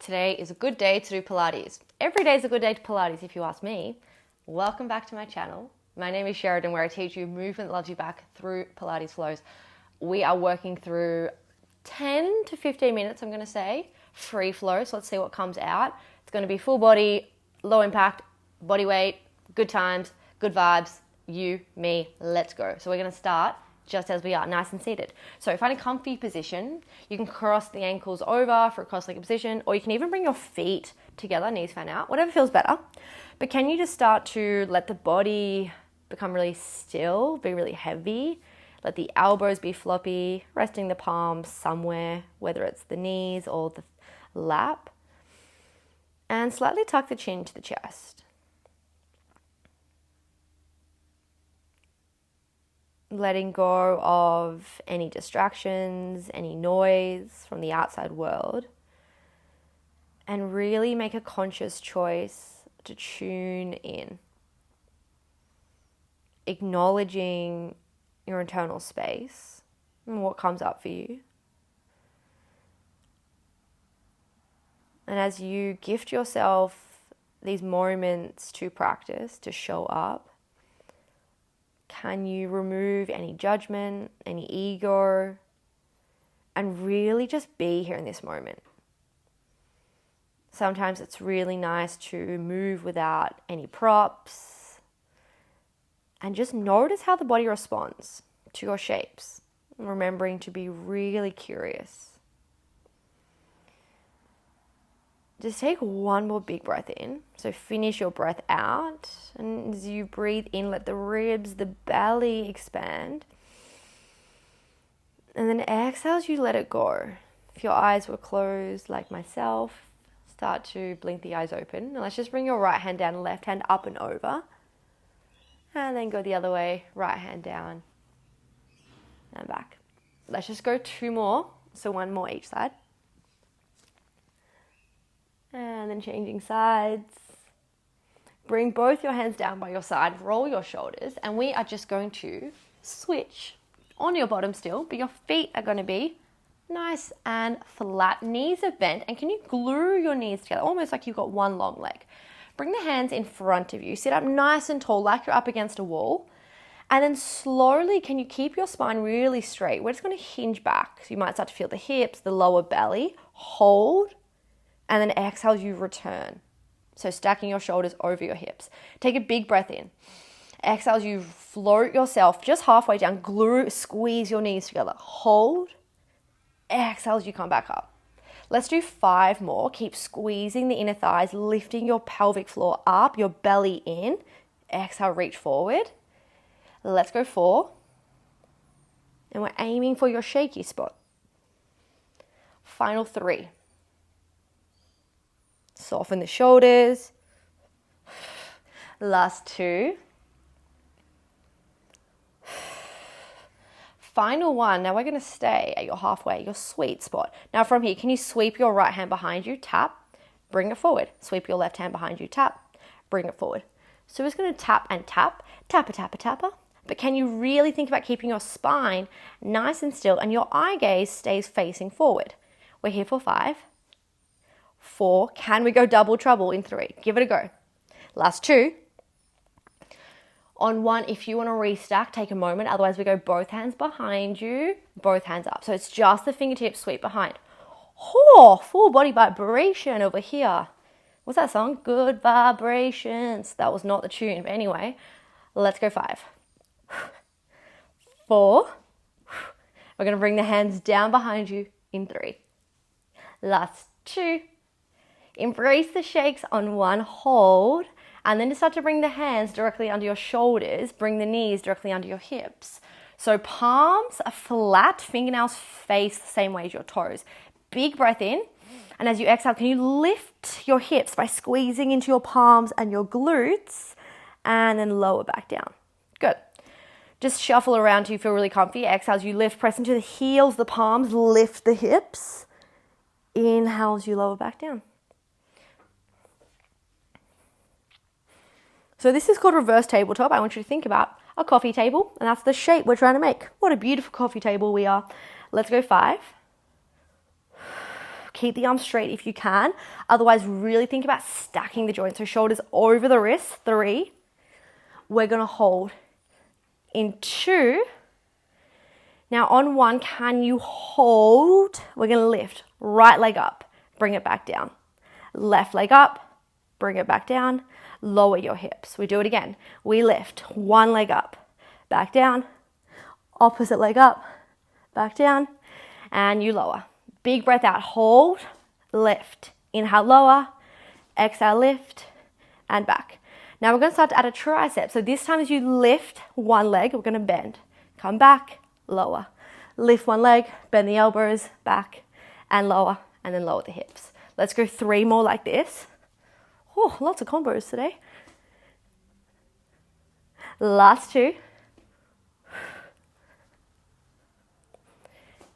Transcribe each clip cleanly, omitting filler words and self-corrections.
Today is a good day to do Pilates. Every day is a good day to Pilates if you ask me. Welcome back to my channel. My name is Sheridan, where I teach you movement that loves you back through Pilates flows. We are working through 10 to 15 minutes, I'm going to say, free flow. So let's see what comes out. It's going to be full body, low impact, body weight, good times, good vibes, you, me, let's go. So we're going to start just as we are, nice and seated. So find a comfy position. You can cross the ankles over for a cross-legged position, or you can even bring your feet together, knees fan out, whatever feels better. But can you just start to let the body become really still, be really heavy? Let the elbows be floppy, resting the palms somewhere, whether it's the knees or the lap. And slightly tuck the chin to the chest. Letting go of any distractions, any noise from the outside world, and really make a conscious choice to tune in. Acknowledging your internal space and what comes up for you. And as you gift yourself these moments to practice, to show up, can you remove any judgment, any ego, and really just be here in this moment? Sometimes it's really nice to move without any props and just notice how the body responds to your shapes, remembering to be really curious. Just take one more big breath in. So finish your breath out. And as you breathe in, let the ribs, the belly expand. And then exhale as you let it go. If your eyes were closed like myself, start to blink the eyes open. And let's just bring your right hand down, left hand up and over. And then go the other way, right hand down and back. Let's just go two more. So one more each side. And then changing sides. Bring both your hands down by your side, roll your shoulders, and we are just going to switch on your bottom still, but your feet are going to be nice and flat. Knees are bent, and can you glue your knees together, almost like you've got one long leg. Bring the hands in front of you, sit up nice and tall like you're up against a wall, and then slowly, can you keep your spine really straight? We're just going to hinge back. So you might start to feel the hips, the lower belly, hold, and then exhale, you return. So stacking your shoulders over your hips. Take a big breath in. Exhale, you float yourself just halfway down. Glue, squeeze your knees together. Hold. Exhale, you come back up. Let's do 5 more. Keep squeezing the inner thighs, lifting your pelvic floor up, your belly in. Exhale, reach forward. Let's go 4. And we're aiming for your shaky spot. Final 3. Soften the shoulders. Last 2. Final 1. Now we're going to stay at your halfway, your sweet spot. Now from here, can you sweep your right hand behind you, tap, bring it forward. Sweep your left hand behind you, tap, bring it forward. So we're just going to tap and tap, tapper, tapper, tapper. But can you really think about keeping your spine nice and still and your eye gaze stays facing forward? We're here for 5. 4, can we go double trouble in 3? Give it a go. Last 2. On 1, if you want to restack, take a moment. Otherwise, we go both hands behind you, both hands up. So it's just the fingertips sweep behind. Oh, full body vibration over here. What's that song? Good vibrations. That was not the tune. But anyway, let's go 5. 4. We're going to bring the hands down behind you in 3. Last 2. Embrace the shakes on 1, hold, and then just start to bring the hands directly under your shoulders, bring the knees directly under your hips. So palms are flat, fingernails face the same way as your toes. Big breath in, and as you exhale, can you lift your hips by squeezing into your palms and your glutes, and then lower back down. Good. Just shuffle around till you feel really comfy. Exhale as you lift, press into the heels, the palms, lift the hips. Inhale as you lower back down. So this is called reverse tabletop. I want you to think about a coffee table, and that's the shape we're trying to make. What a beautiful coffee table we are. Let's go 5. Keep the arms straight if you can. Otherwise, really think about stacking the joints. So shoulders over the wrists, 3. We're gonna hold in 2. Now on 1, can you hold? We're gonna lift, right leg up, bring it back down. Left leg up, bring it back down. Lower your hips. We do it again. We lift, one leg up, back down. Opposite leg up, back down, and you lower. Big breath out, hold, lift. Inhale, lower, exhale, lift, and back. Now we're gonna start to add a tricep. So this time as you lift one leg, we're gonna bend. Come back, lower. Lift one leg, bend the elbows, back, and lower, and then lower the hips. Let's go 3 more like this. Oh, lots of combos today. Last 2.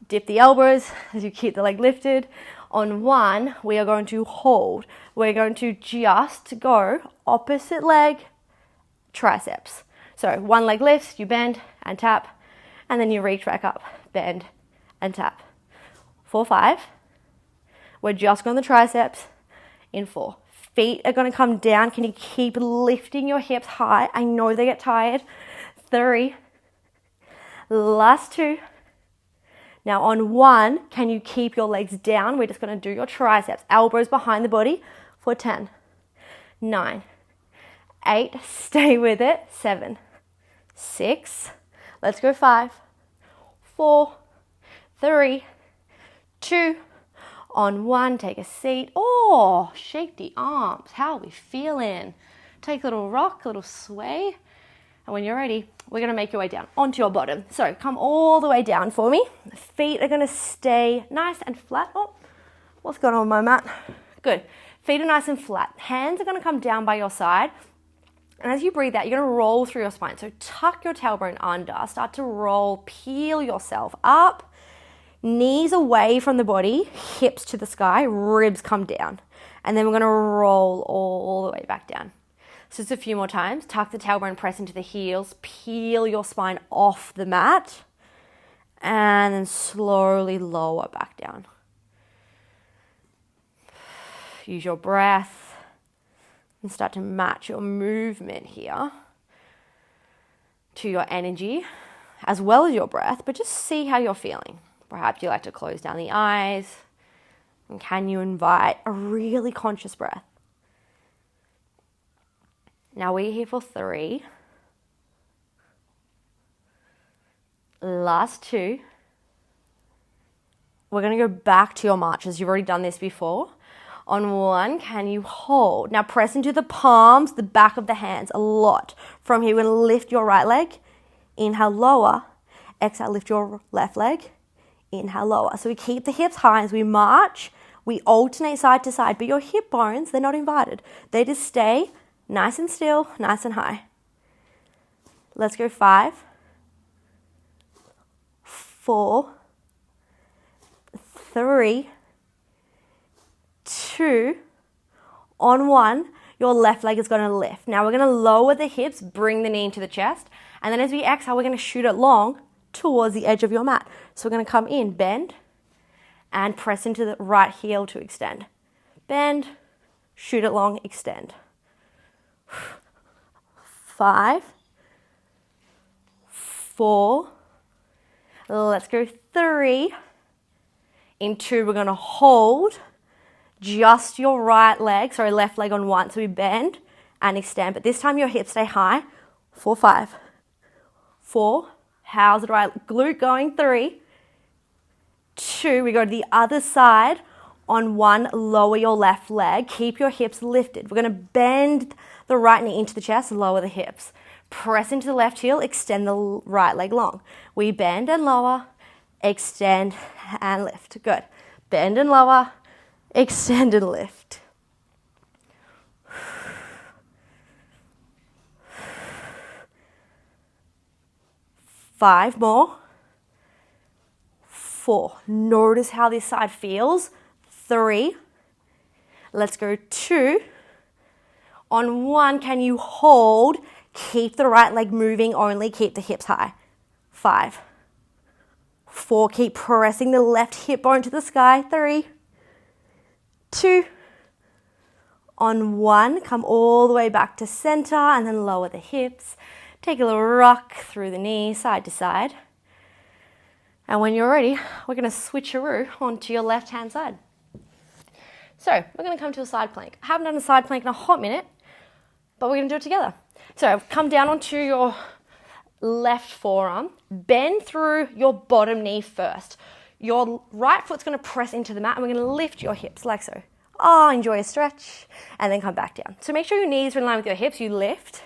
Dip the elbows as you keep the leg lifted. On 1, we are going to hold. We're going to just go opposite leg, triceps. So one leg lifts, you bend and tap, and then you reach back up, bend and tap. 4, 5. We're just going the triceps in 4. Feet are going to come down. Can you keep lifting your hips high? I know they get tired. 3. Last 2. Now on 1, can you keep your legs down? We're just going to do your triceps. Elbows behind the body for 10. 9. 8. Stay with it. 7. 6. Let's go 5. 4. 3. 2. On 1, take a seat. Oh, shake the arms. How are we feeling? Take a little rock, a little sway. And when you're ready, we're gonna make your way down onto your bottom. So come all the way down for me. Feet are gonna stay nice and flat. Oh, what's going on with my mat? Good. Feet are nice and flat. Hands are gonna come down by your side. And as you breathe out, you're gonna roll through your spine. So tuck your tailbone under, start to roll, peel yourself up. Knees away from the body, hips to the sky, ribs come down. And then we're gonna roll all the way back down. So just a few more times. Tuck the tailbone, press into the heels, peel your spine off the mat, and then slowly lower back down. Use your breath and start to match your movement here to your energy as well as your breath, but just see how you're feeling. Perhaps you like to close down the eyes, and can you invite a really conscious breath? Now we're here for 3. Last 2. We're going to go back to your marches. You've already done this before. On 1, can you hold? Now press into the palms, the back of the hands a lot. From here, we're going to lift your right leg. Inhale, lower. Exhale, lift your left leg. Inhale, lower. So we keep the hips high as we march. We alternate side to side, but your hip bones, they're not invited. They just stay nice and still, nice and high. Let's go 5, 4, 3, 2. On 1, your left leg is going to lift. Now we're going to lower the hips, bring the knee into the chest, and then as we exhale, we're going to shoot it long towards the edge of your mat. So we're going to come in, bend, and press into the right heel to extend. Bend, shoot it long, extend. 5, 4, let's go 3. In 2, we're going to hold just your left leg on 1. So we bend and extend, but this time your hips stay high. 4, 5, 4, how's the right glute going? 3, 2, we go to the other side. On 1, lower your left leg, keep your hips lifted. We're going to bend the right knee into the chest, lower the hips. Press into the left heel, extend the right leg long. We bend and lower, extend and lift. Good. Bend and lower, extend and lift. 5 more. 4. Notice how this side feels. 3. Let's go 2. On 1, can you hold? Keep the right leg moving only. Keep the hips high. 5. 4. Keep pressing the left hip bone to the sky. 3. 2. On 1, come all the way back to center and then lower the hips. Take a little rock through the knees, side to side. And when you're ready, we're going to switcheroo onto your left-hand side. So we're going to come to a side plank. I haven't done a side plank in a hot minute, but we're going to do it together. So come down onto your left forearm. Bend through your bottom knee first. Your right foot's going to press into the mat and we're going to lift your hips like so. Oh, enjoy a stretch and then come back down. So make sure your knees are in line with your hips. You lift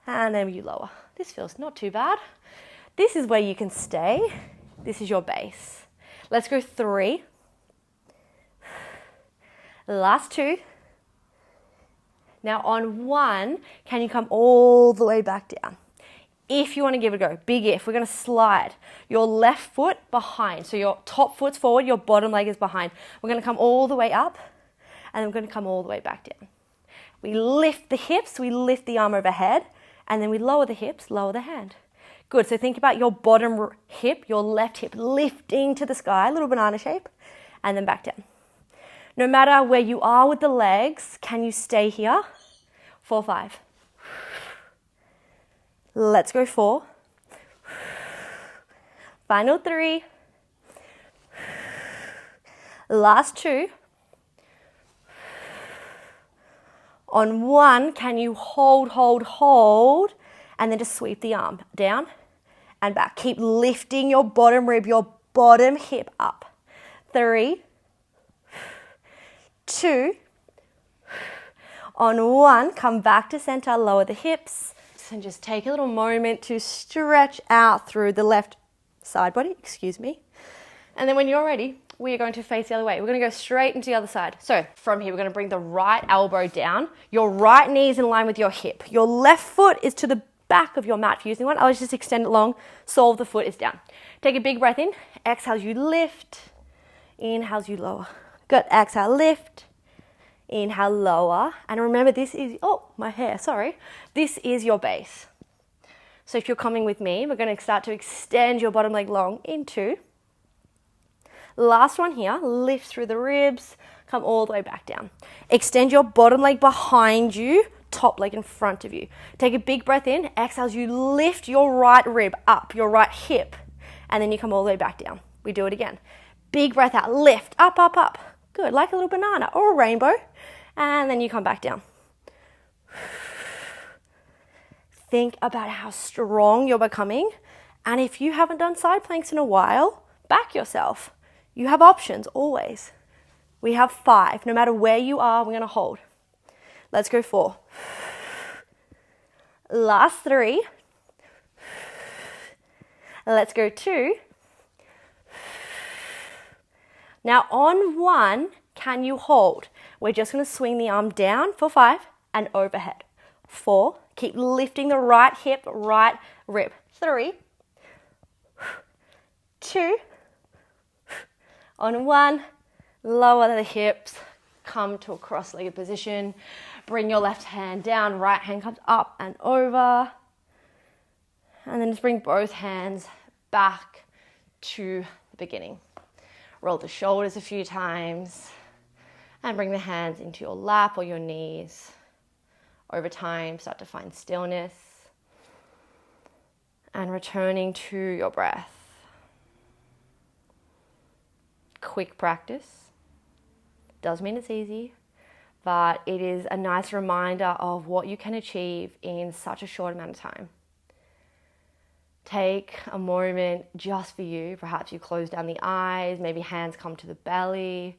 and then you lower. This feels not too bad. This is where you can stay. This is your base. Let's go 3. Last 2. Now on 1, can you come all the way back down? If you want to give it a go, big if, we're going to slide your left foot behind. So your top foot's forward, your bottom leg is behind. We're going to come all the way up and then we're going to come all the way back down. We lift the hips, we lift the arm overhead and then we lower the hips, lower the hand. Good, so think about your bottom hip, your left hip lifting to the sky, little banana shape, and then back down. No matter where you are with the legs, can you stay here? 4, 5. Let's go 4. Final 3. Last 2. On 1, can you hold, and then just sweep the arm down and back. Keep lifting your bottom rib, your bottom hip up. 3, 2. On 1, come back to center, lower the hips. And just take a little moment to stretch out through the left side body, And then when you're ready, we are going to face the other way. We're going to go straight into the other side. So from here, we're going to bring the right elbow down. Your right knee is in line with your hip. Your left foot is to the back of your mat if you're using one. I'll just extend it long. Sole of the foot is down. Take a big breath in. Exhale, you lift. Inhale, you lower. Good. Exhale, lift. Inhale, lower. And remember, this is, this is your base. So if you're coming with me, we're going to start to extend your bottom leg long into. Last one here, lift through the ribs, come all the way back down. Extend your bottom leg behind you, top leg in front of you. Take a big breath in, exhale as you lift your right rib up, your right hip, and then you come all the way back down. We do it again. Big breath out, lift, up, up, up. Good, like a little banana or a rainbow. And then you come back down. Think about how strong you're becoming. And if you haven't done side planks in a while, back yourself. You have options always. We have 5. No matter where you are, we're going to hold. Let's go 4. Last 3. Let's go 2. Now on 1, can you hold? We're just going to swing the arm down for 5 and overhead. 4. Keep lifting the right hip, right rib. 3. 2. On 1, lower the hips, come to a cross-legged position. Bring your left hand down, right hand comes up and over. And then just bring both hands back to the beginning. Roll the shoulders a few times and bring the hands into your lap or your knees. Over time, start to find stillness and returning to your breath. Quick practice. Does mean it's easy, but it is a nice reminder of what you can achieve in such a short amount of time. Take a moment just for you. Perhaps you close down the eyes, maybe hands come to the belly.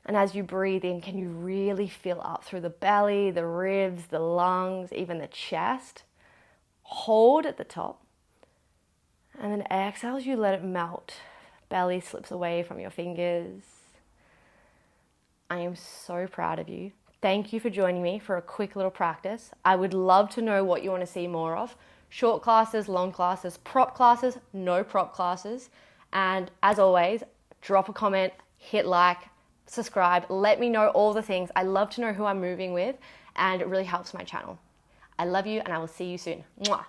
And as you breathe in, can you really feel up through the belly, the ribs, the lungs, even the chest? Hold at the top. And then exhale as you let it melt. Belly slips away from your fingers. I am so proud of you. Thank you for joining me for a quick little practice. I would love to know what you want to see more of. Short classes, long classes, prop classes, no prop classes. And as always, drop a comment, hit like, subscribe, let me know all the things. I love to know who I'm moving with and it really helps my channel. I love you and I will see you soon. Mwah.